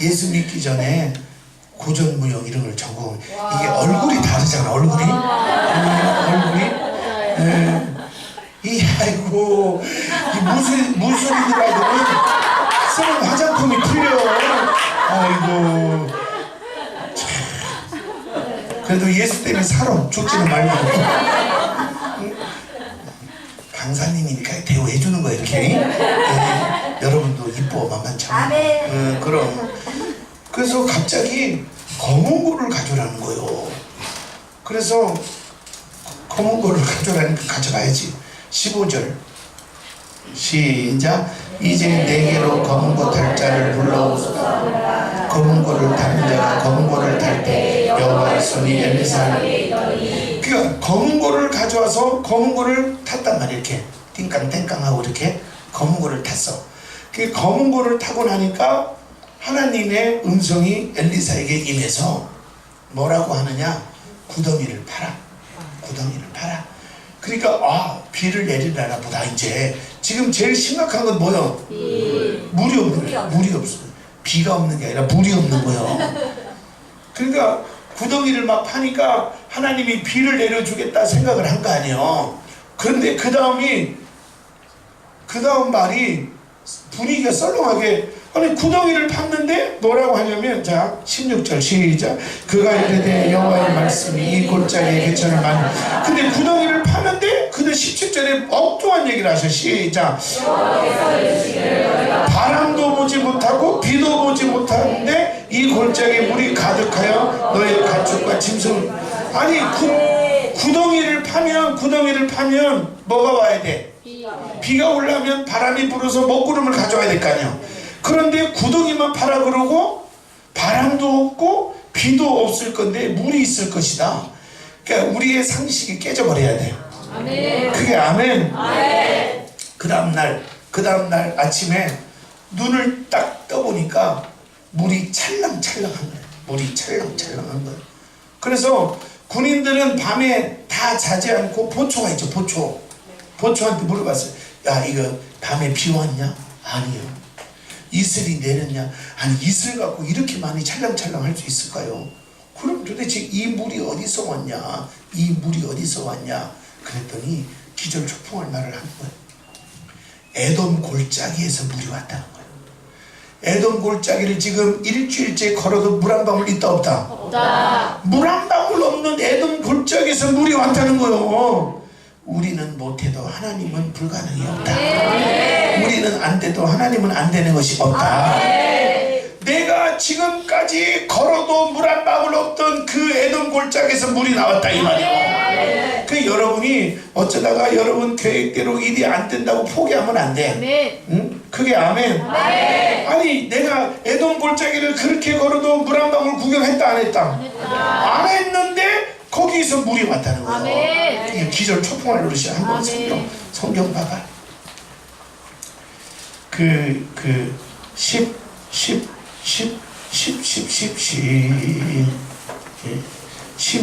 예수 믿기 전에 고전무용 이런 걸 전공. 이게 얼굴이 다르잖아. 얼굴이. 이 아이고 이 무술이들하고는 쓰는 화장품이 틀려. 아이고. 참. 그래도 예수 때문에 살아. 죽지는 말고. 강사님이니까 대우해 주는 거야 이렇게. 여러분도 이뻐 만만치 않아. 그럼. 그래서 갑자기 검은 고를 가져라는 거예요. 그래서 검은 고를 가져라니까 가져가야지. 15절 시작. 이제 내게로 검은 고 탈 자를 불러오소서. 검은 고를 타는 자가 검은 고를 탈 때 여호와의 손이 엘리사를. 그러니까 검은 고를 가져와서 검은 고를 탔단 말이야. 이렇게 띵깡띵깡하고 이렇게 검은 고를 탔어. 그 검은 고를 타고 나니까 하나님의 음성이 엘리사에게 임해서 뭐라고 하느냐. 구덩이를 파라. 구덩이를 파라. 그러니까 비를 내리려나 보다. 이제 지금 제일 심각한 건 뭐요? 물이 없는 거예요. 물이 없어. 비가 없는 게 아니라 물이 없는 거예요. 그러니까 구덩이를 막 파니까 하나님이 비를 내려주겠다 생각을 한 거 아니에요. 그런데 그 다음 말이 분위기가 썰렁하게. 아니 구덩이를 팠는데 뭐라고 하냐면, 자 16절 시작. 그가 이르되 여호와의 말씀이 이 골짜기에 개천을 만들. 근데 구덩이를 파는데 그는 17절에 엉뚱한 얘기를 하셔. 시작. 바람도 보지 못하고 비도 보지 못하는데 이 골짜기에 물이 가득하여 너의 가축과 짐승. 아니 구덩이를 파면 뭐가 와야 돼? 비가 오려면 바람이 불어서 먹구름을 가져와야 될 거 아니야. 그런데 구덩이만 파라 그러고 바람도 없고 비도 없을 건데 물이 있을 것이다. 그러니까 우리의 상식이 깨져버려야 돼. 아멘. 그게 아멘. 아멘. 그 다음날 아침에 눈을 딱 떠보니까 물이 찰랑찰랑한 거예요. 물이 찰랑찰랑한 거예요. 그래서 군인들은 밤에 다 자지 않고 보초가 있죠. 보초한테 물어봤어요. 야, 이거 밤에 비 왔냐? 아니요. 이슬이 내렸냐? 아니, 이슬 갖고 이렇게 많이 찰랑찰랑 할 수 있을까요? 그럼 도대체 이 물이 어디서 왔냐? 이 물이 어디서 왔냐? 그랬더니 기절초풍할 말을 하는 거예요. 에돔 골짜기에서 물이 왔다는 거예요. 에돔 골짜기를 지금 일주일째 걸어도 물 한 방울 있다 없다? 없다. 물 한 방울 없는 에돔 골짜기에서 물이 왔다는 거예요. 우리는 못해도 하나님은 불가능이 없다. 우리는 안 돼도 하나님은 안 되는 것이 없다. 내가 지금까지 걸어도 물 한 방울 없던 그 에돔 골짜기에서 물이 나왔다 이 말이에요. 그 여러분이 어쩌다가 여러분 계획대로 일이 안 된다고 포기하면 안 돼. 응? 그게 아멘. 아니 내가 에돔 골짜기를 그렇게 걸어도 물 한 방울 구경했다 안 했다? 안 했는데 거기서 물이 왔다는 거예요. 이게 기절 초풍할 노릇이. 한번 성경 봐봐.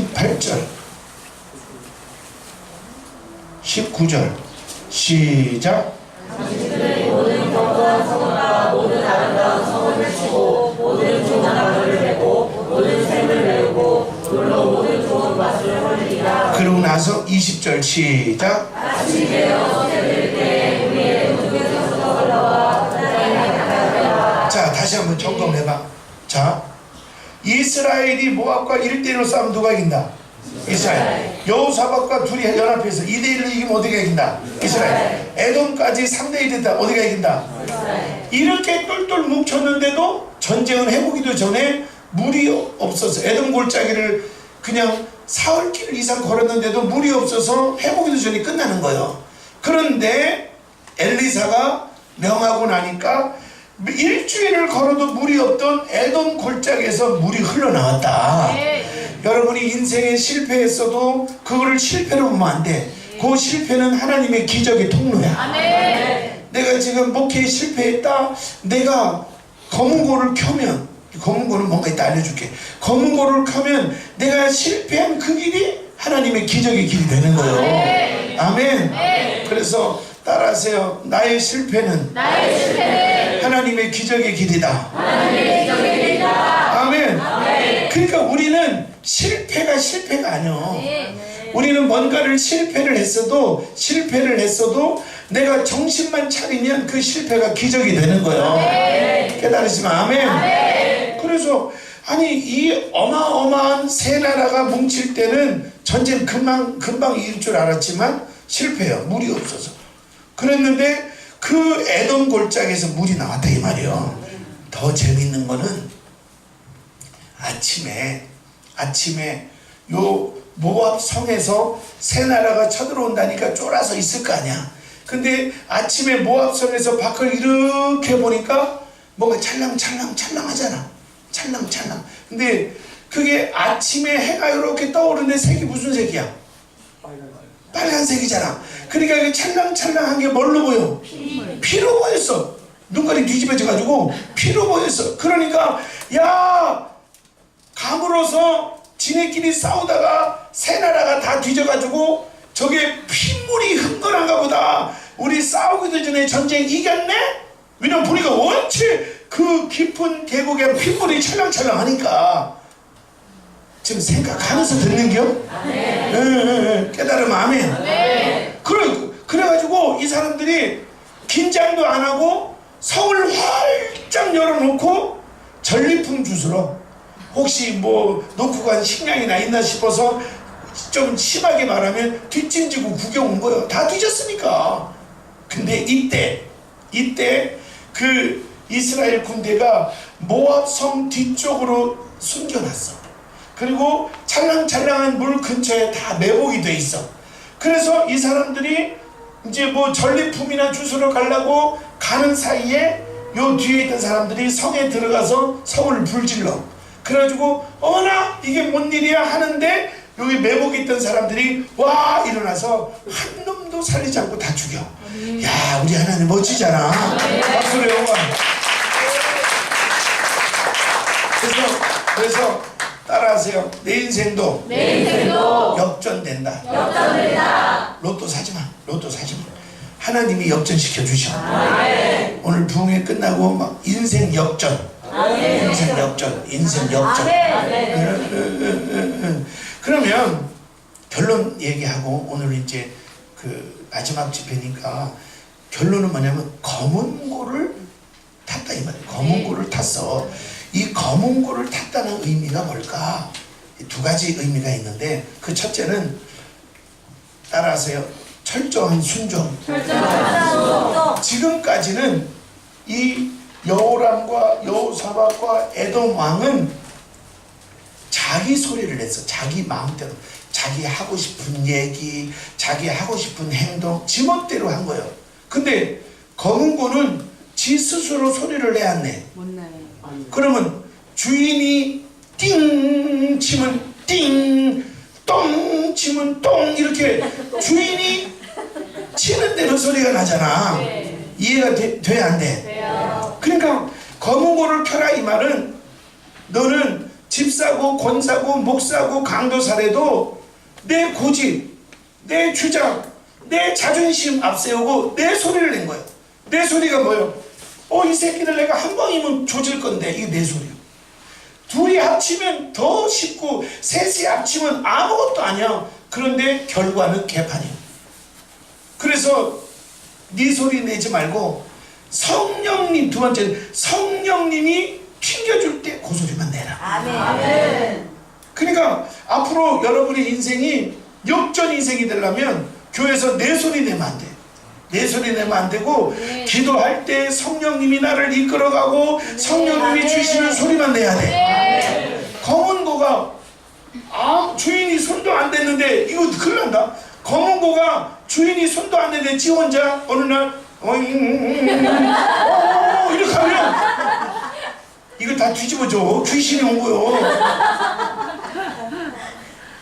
18절 19절 시작. 당신들의 모든 견고한 성과 모든 아름다운 성을 펼치고 모든 좋은 나무를 메고 모든 샘을 메우고 물로 모든 좋은 맛을 흘리리라. 그러고 나서 20절 시작. 아침이 되어 새들 때 우리의 우중에서 흘러와 땅에 가까이라. 자 다시 한번 점검해봐. 자 이스라엘이 모압과 1대1로 싸우면 누가 이긴다? 이스라엘. 여호사밧과 둘이 연합해서 2대1로 이기면 어디가 이긴다? 이스라엘. 에돔까지 3대1 됐다. 어디가 이긴다? 이렇게 똘똘 뭉쳤는데도 전쟁을 해보기도 전에 물이 없어서 에돔 골짜기를 그냥 사흘길 이상 걸었는데도 물이 없어서 해보기도 전에 끝나는 거예요. 그런데 엘리사가 명하고 나니까 일주일을 걸어도 물이 없던 에돔 골짜기에서 물이 흘러나왔다. 여러분이 인생에 실패했어도 그거를 실패로 보면 안 돼. 그 실패는 하나님의 기적의 통로야. 내가 지금 목회에 실패했다. 내가 검은고를 켜면, 검은고는 뭔가 이따 알려줄게. 검은고를 켜면 내가 실패한 그 길이 하나님의 기적의 길이 되는 거예요. 아멘. 그래서 따라하세요. 나의 실패는 하나님의 기적의 길이다. 그러니까 우리는 실패가 아니야. 우리는 뭔가를 실패를 했어도 내가 정신만 차리면 그 실패가 기적이 되는 거예요. 깨달으시면 아멘. 그래서 아니 이 어마어마한 세 나라가 뭉칠 때는 전쟁 금방 이길 줄 알았지만 실패해요. 물이 없어서. 그랬는데 그 에돔 골짜기에서 물이 나왔다 이 말이에요. 더 재밌는 거는 아침에 요 모압 성에서 세 나라가 쳐들어온다니까 쫄아서 있을 거 아니야. 근데 아침에 모압 성에서 밖을 이렇게 보니까 뭔가 찰랑하잖아. 찰랑. 근데 그게 아침에 해가 이렇게 떠오르는데 색이 무슨 색이야? 빨간색이잖아. 그러니까 이게 찰랑한 게 뭘로 보여? 피로 보였어. 눈깔이 뒤집어져가지고 피로 보였어. 그러니까 야 가물어서 지네끼리 싸우다가 세 나라가 다 뒤져가지고 저게 핏물이 흥건한가 보다. 우리 싸우기도 전에 전쟁 이겼네? 왜냐면 보니까 원체 그 깊은 계곡에 핏물이 찰랑하니까 지금 생각하면서 듣는겨? 깨달으면 아멘. 그래가지고 이 사람들이 긴장도 안 하고 성을 활짝 열어놓고 전리품 주스러 혹시 뭐 놓고 간 식량이나 있나 싶어서 좀 심하게 말하면 뒷짐지고 구경 온 거예요. 다 뒤졌으니까. 근데 이때 그 이스라엘 군대가 모압 성 뒤쪽으로 숨겨놨어. 그리고 찰랑찰랑한 물 근처에 다 매복이 돼 있어. 그래서 이 사람들이 이제 뭐 전리품이나 주스러 가려고 가는 사이에 요 뒤에 있던 사람들이 성에 들어가서 성을 불질러. 그래가지고 어머나 이게 뭔 일이야 하는데 여기 매복에 있던 사람들이 와 일어나서 한 놈도 살리지 않고 다 죽여. 야 우리 하나님 멋지잖아. 박수로 영광. 그래서 따라하세요. 내 인생도 역전된다. 로또 사지마. 하나님이 역전시켜 주셔. 오늘 부흥회 끝나고 막 인생 역전. 인생 역전. 그러면 결론 얘기하고 오늘 이제 그 마지막 집회니까 결론은 뭐냐면 검은 고를 탔다 이 말이에요. 검은 고를 탔어. 이 검은 고를 탔다는 의미가 뭘까? 두 가지 의미가 있는데 그 첫째는 따라하세요. 철저한 순종. 지금까지는 이 여호람과 여호사밧과 에돔 왕은 자기 소리를 냈어. 자기 마음대로. 자기 하고 싶은 얘기, 자기 하고 싶은 행동, 지멋대로 한 거예요. 근데 검은 고는 지 스스로 소리를 내야 안 내. 그러면 주인이 띵 치면 띵, 똥 치면 똥 이렇게 주인이 치는 대로 소리가 나잖아. 이해가 돼 안 돼? 그러니까 검은 고를 켜라 이 말은 너는 집 사고 권 사고 목 사고 강도 사래도 내 고집, 내 주장, 내 자존심 앞세우고 내 소리를 낸 거예요. 내 소리가 뭐예요? 이 새끼들 내가 한 방이면 조질 건데 이게 내 소리야. 둘이 합치면 더 쉽고 셋이 합치면 아무것도 아니야. 그런데 결과는 개판이야. 그래서 네 소리 내지 말고 성령님, 두 번째는 성령님이 튕겨줄 때 그 소리만 내라. 아멘. 그러니까 앞으로 여러분의 인생이 역전 인생이 되려면 교회에서 내 소리 내면 안 돼. 내 소리 내면 안 되고 기도할 때 성령님이 나를 이끌어가고 성령님이 주시는 소리만 내야 돼. 검은 고가 주인이 손도 안 댔는데 이거 큰일 난다. 검은 고가 주인이 손도 안 댔는데 지 혼자 어느 날 이렇게 하면 이거 다 뒤집어져. 귀신이 온 거요.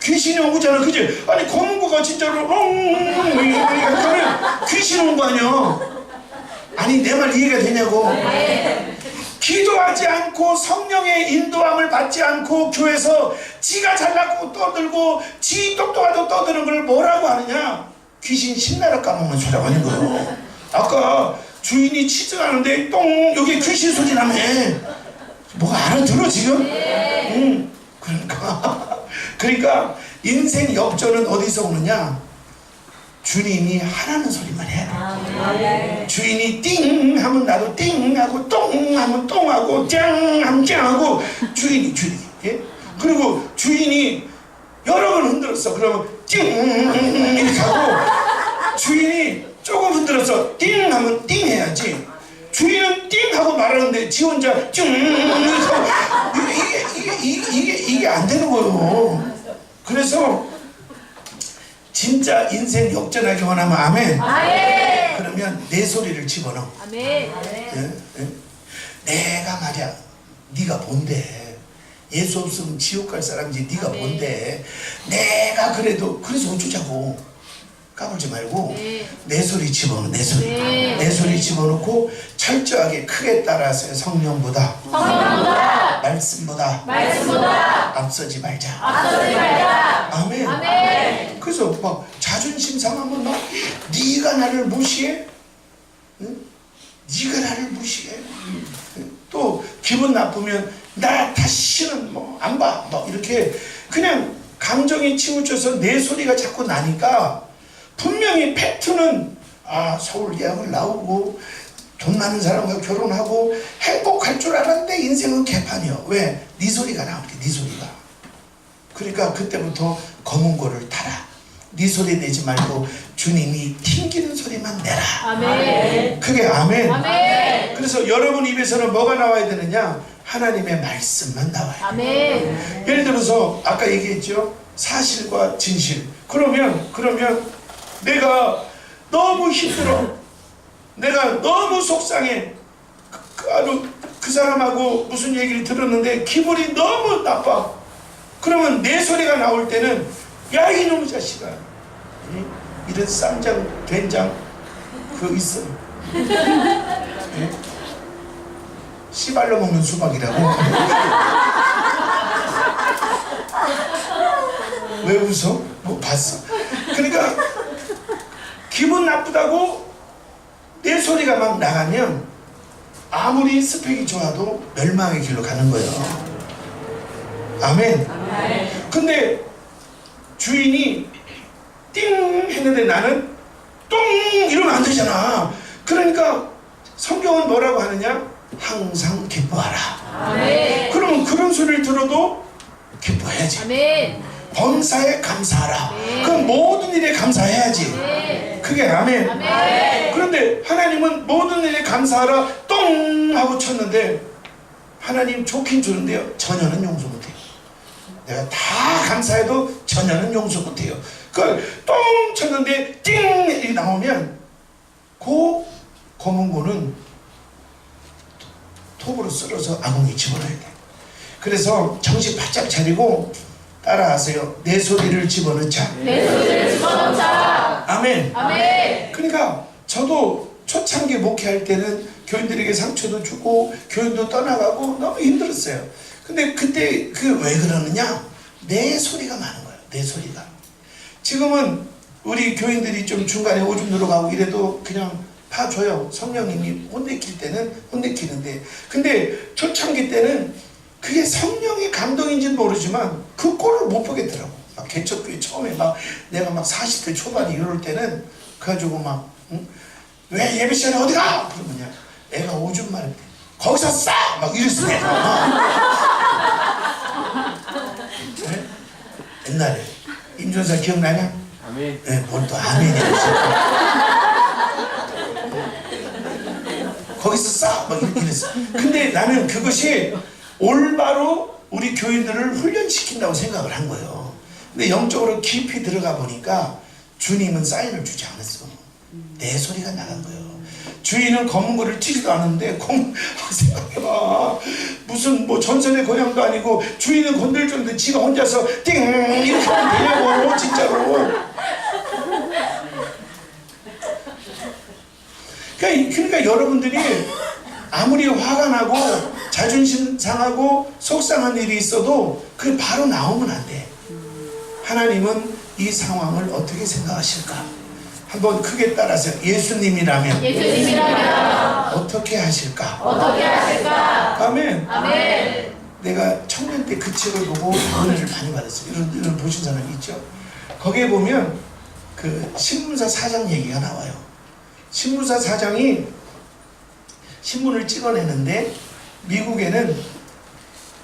귀신이 온 거잖아. 그치? 아니 검은 거가 진짜로 이렇게 하면 귀신이 온 거 아니야. 아니 내 말 이해가 되냐고. 기도하지 않고 성령의 인도함을 받지 않고 교회에서 지가 잘나고 떠들고 지 똑똑하다고 떠드는 걸 뭐라고 하느냐. 귀신 신나라 까먹는 소리가 아닌 거예요. 아까 주인이 치즈하는데 똥 여기 귀신 소리 나네. 뭐가 알아들어 지금? 그러니까 인생 역전은 어디서 오느냐? 주님이 하라는 소리만 해야 돼. 주인이 띵 하면 나도 띵 하고 똥 하면 똥 하고 짱 하면 짱 하고 주인이 예? 그리고 주인이 여러 번 흔들었어. 그러면 띵 이렇게 하고 주인이 조금 흔들어서 띵 하면 띵 해야지. 주인은 띵 하고 말하는데 지 혼자 띵 해서 이게 안 되는 거예요. 그래서 진짜 인생 역전하기 원하면 아멘. 아멘. 그러면 내 소리를 집어넣어. 아멘. 예? 예? 내가 말이야. 네가 뭔데? 예수 없으면 지옥 갈 사람이지. 네가 뭔데? 내가 그래서 어쩌자고. 까불지 말고 내 소리 집어넣어. 내 소리. 내 소리 집어넣고 철저하게 크게 따라서 성령보다 말씀보다 앞서지 말자. 아멘. 그래서 막 자존심 상하면 막 네가 나를 무시해? 응? 네가 나를 무시해? 또 기분 나쁘면 나 다시는 뭐 안 봐. 막 이렇게 그냥 감정이 치우쳐서 내 소리가 자꾸 나니까 분명히 팩트는 서울 대학을 나오고 돈 많은 사람과 결혼하고 행복할 줄 알았는데 인생은 개판이야. 왜? 네 소리가 나오니까 네 소리가. 그러니까 그때부터 검은 고를 타라. 네 소리 내지 말고 주님이 튕기는 소리만 내라. 아멘. 그게 아멘. 아멘. 그래서 여러분 입에서는 뭐가 나와야 되느냐? 하나님의 말씀만 나와야 돼. 아멘. 예를 들어서 아까 얘기했죠? 사실과 진실. 그러면 내가 너무 힘들어. 내가 너무 속상해. 그 사람하고 무슨 얘기를 들었는데 기분이 너무 나빠. 그러면 내 소리가 나올 때는 야 이놈의 자식아, 이런 쌈장 된장 그거 있어. 씨발로 먹는 수박이라고. 왜 웃어? 뭐 봤어? 그러니까 기분 나쁘다고 내 소리가 막 나가면 아무리 스펙이 좋아도 멸망의 길로 가는 거예요. 아멘. 근데 주인이 띵 했는데 나는 똥 이러면 안 되잖아. 그러니까 성경은 뭐라고 하느냐? 항상 기뻐하라. 아멘. 그러면 그런 소리를 들어도 기뻐해야지. 아멘. 범사에 감사하라. 그럼 모든 일에 감사해야지. 그게 아멘. 아멘. 그런데 하나님은 모든 일에 감사하라 똥 하고 쳤는데 하나님 좋긴 주는데요, 전혀는 용서 못해요. 내가 다 감사해도 전혀는 용서 못해요. 그걸 똥 쳤는데 띵 이렇게 나오면 그 검은 고는 톱으로 쓸어서 아궁이 집어넣어야 돼. 그래서 정신 바짝 차리고 따라하세요. 내 소리를 집어넣자. 내 소리를 집어넣자. 아멘. 아멘. 그러니까 저도 초창기 목회할 때는 교인들에게 상처도 주고 교인도 떠나가고 너무 힘들었어요. 근데 그때 왜 그러느냐? 내 소리가 많은 거예요. 내 소리가. 지금은 우리 교인들이 좀 중간에 오줌 들어가고 이래도 그냥 봐줘요. 성령님이 혼내킬 때는 혼내키는데, 근데 초창기 때는 그게 성령의 감동인지는 모르지만 그 꼴을 못 보겠더라고. 막 개척교회 처음에 막 내가 막 40대 초반에 이럴 때는 그래가지고 막 왜 예배 시간에 어디 가? 그러면요, 애가 오줌 마를 때 거기서 싸! 막 이랬어. 네? 옛날에 임전사 기억나냐? 아멘. 네, 뭘 또 아멘이라고. 거기서 싸! 막 이랬어. 근데 나는 그것이 올바로 우리 교인들을 훈련시킨다고 생각을 한 거예요. 근데 영적으로 깊이 들어가 보니까 주님은 사인을 주지 않았어. 내 소리가 나간 거예요. 주인은 검은 거를 튀지도 않은데 생각해봐. 무슨 뭐 전선의 고향도 아니고 주인은 건들 줄 알는데 지가 혼자서 띵 이렇게 하면 되냐고. 진짜로. 그러니까 여러분들이 아무리 화가 나고 자존심 상하고 속상한 일이 있어도 그게 바로 나오면 안 돼. 하나님은 이 상황을 어떻게 생각하실까? 한번 크게 따라서 예수님이라면 어떻게 하실까? 어떻게 하실까? 아멘. 아멘. 내가 청년 때 그 책을 보고 은혜를 많이 받았어요. 이런 보신 사람이 있죠. 거기에 보면 그 신문사 사장 얘기가 나와요. 신문사 사장이 신문을 찍어내는데 미국에는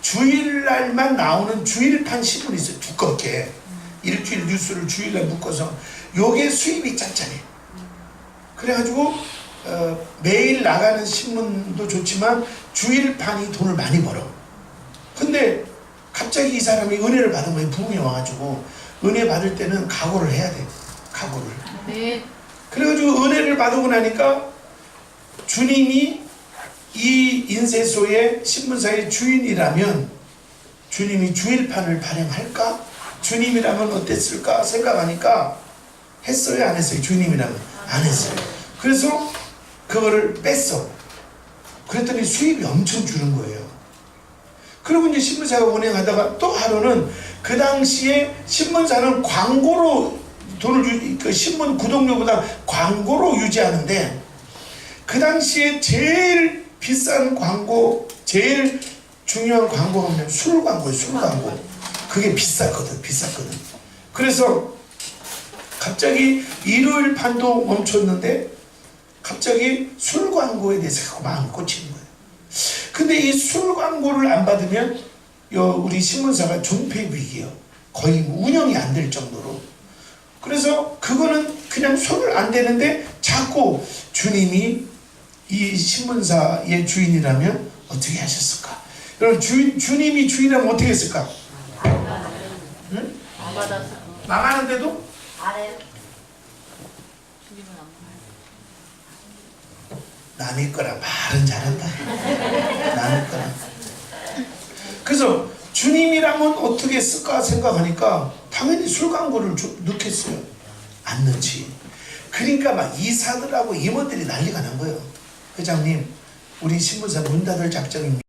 주일날만 나오는 주일판 신문이 있어요. 두껍게 일주일 뉴스를 주일날 묶어서 요게 수입이 짭짤해. 그래가지고 매일 나가는 신문도 좋지만 주일판이 돈을 많이 벌어. 근데 갑자기 이 사람이 은혜를 받은 거예요. 부흥이 와가지고 은혜 받을 때는 각오를 해야 돼. 각오를. 네. 그래가지고 은혜를 받고 나니까 주님이 이 인쇄소의 신문사의 주인이라면 주님이 주일판을 발행할까? 주님이라면 어땠을까 생각하니까 했어요? 안 했어요? 주님이라면 안 했어요. 그래서 그거를 뺐어. 그랬더니 수입이 엄청 줄은 거예요. 그리고 이제 신문사가 운행하다가 또 하루는 그 당시에 신문사는 광고로 돈을 그 신문 구독료보다 광고로 유지하는데 그 당시에 제일 비싼 광고, 제일 중요한 광고가 뭐냐면 술 광고예요. 술 광고. 그게 비쌌거든. 그래서 갑자기 일요일 판도 멈췄는데 갑자기 술 광고에 대해서 자꾸 마음이 꽂히는 거예요. 근데 이 술 광고를 안 받으면 우리 신문사가 존폐 위기예요. 거의 운영이 안 될 정도로. 그래서 그거는 그냥 손을 안 대는데 자꾸 주님이 이 신문사의 주인이라면 어떻게 하셨을까? 여러분 주님이 주인이라면 어떻게 했을까? 응? 안 받았어. 망하는데도 안 해요. 주님은 안 받아요. 남의 거라 말은 잘한다. 남의 거라. 그래서 주님이라면 어떻게 했을까 생각하니까 당연히 술 광고를 넣겠어요. 안 넣지. 그러니까 막 이사들하고 임원들이 난리가 난 거예요. 회장님, 우리 신문사 문 닫을 작정입니다.